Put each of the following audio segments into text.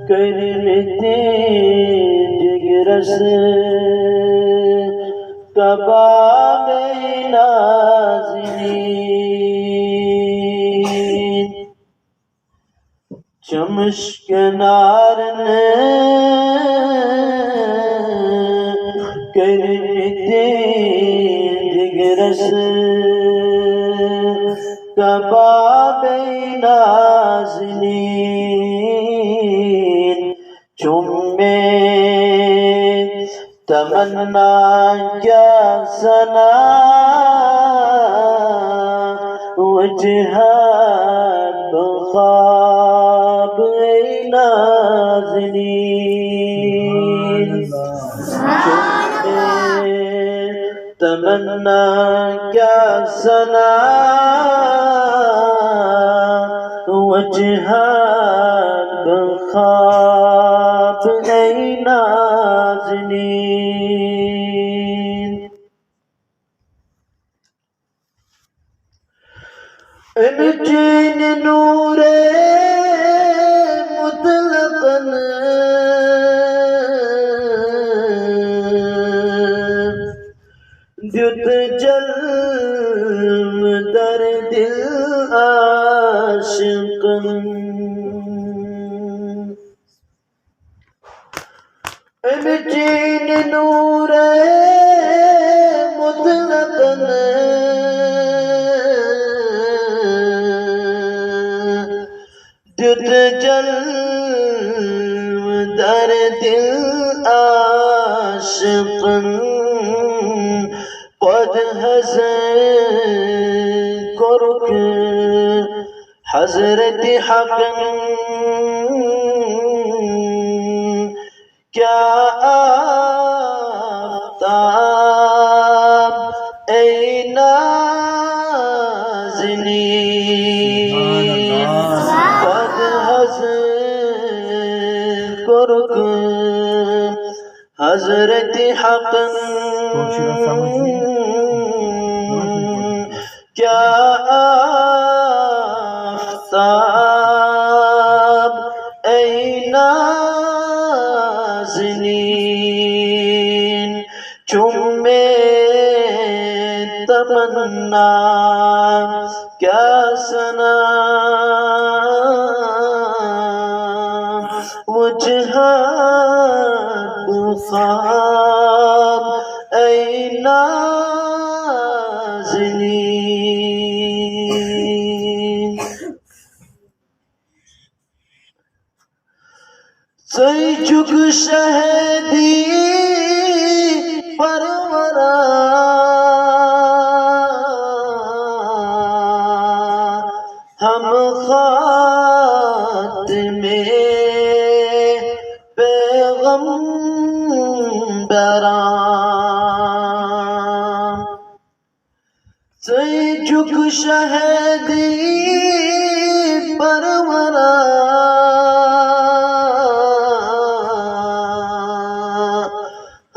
کرتے جگرس کباب نازنین چمشک نارن کرتے جگرس کباب نازنین چومے تمنا کیا سنا وجہت بخواب نازنین چومے تمنا کیا سنا وجہت بخواب نازنین انجین نور مطلقاً جد جلم در دل عاشقاً انجین نور مطلقاً جد جلم در دل عاشقاً قد کرک حضرت حق کیا آفتاب ای نازنین قد کرک حضرت حق کیا آفتاب ای نازنین چومے تمنا کیا سنا وجہت بخواب ای نازنین سیجھک شہدی پرورا ہم خاتمے پیغمبران سیجھک شہدی پرورا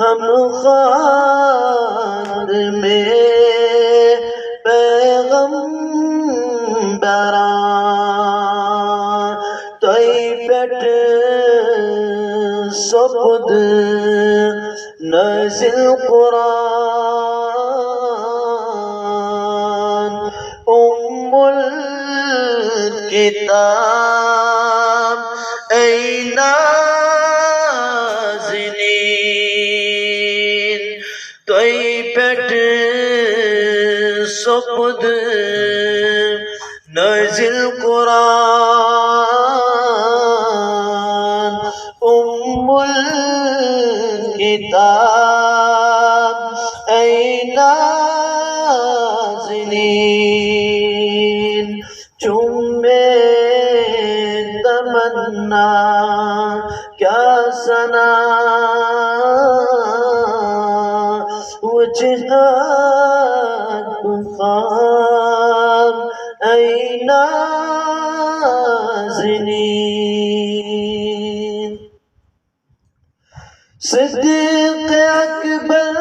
ہم خاتمے پیغمبران توئی پیٹ سپد نازل قرآن ام الکتاب ای نازنین توئی پیٹ سپد نازل قرآن ام الکتاب ای نازنین چومے تمنا کیا سنا وجہت بخواب ای نازنین صدیق اکبر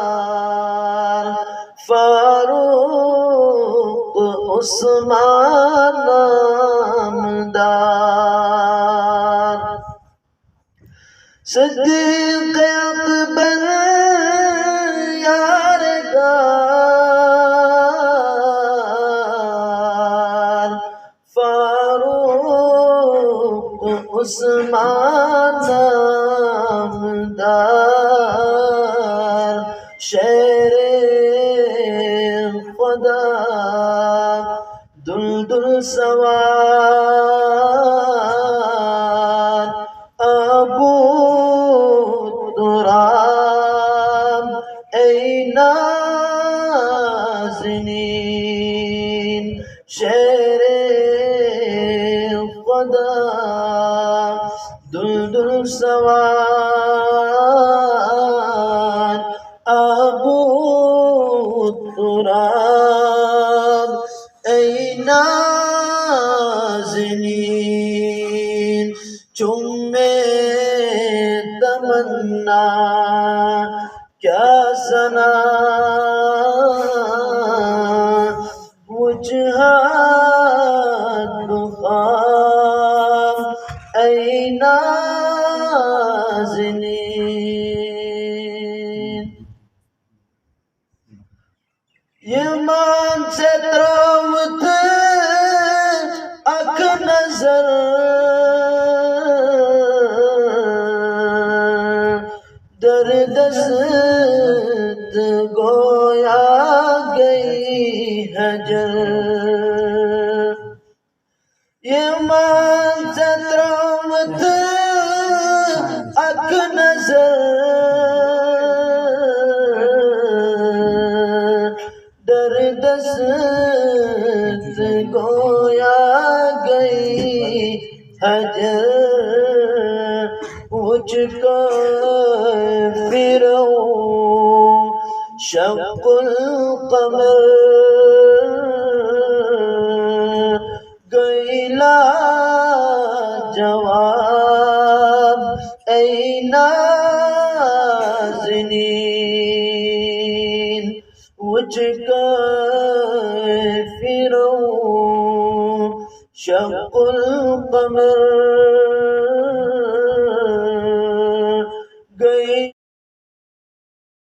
یارگار فاروق عثمان نامدار صدیق اکبر یارگار فاروق عثمان نامدار شیر خدا دلدل سوار ابو تراب ای نازنین شیر خدا دلدل سوار ابو تراب ای نازنین چومے تمنا کیا سنا وجہات خواب ای نازنین ایمان سے تراوت اک نظر در دست گویا گئی حجر ایمان سے تراوت اک نظر در دست گویا گئی حجر مجھ کو فرعون شق القمر گئلا جواب ای نازنین مجھ کو فرعون شق القمر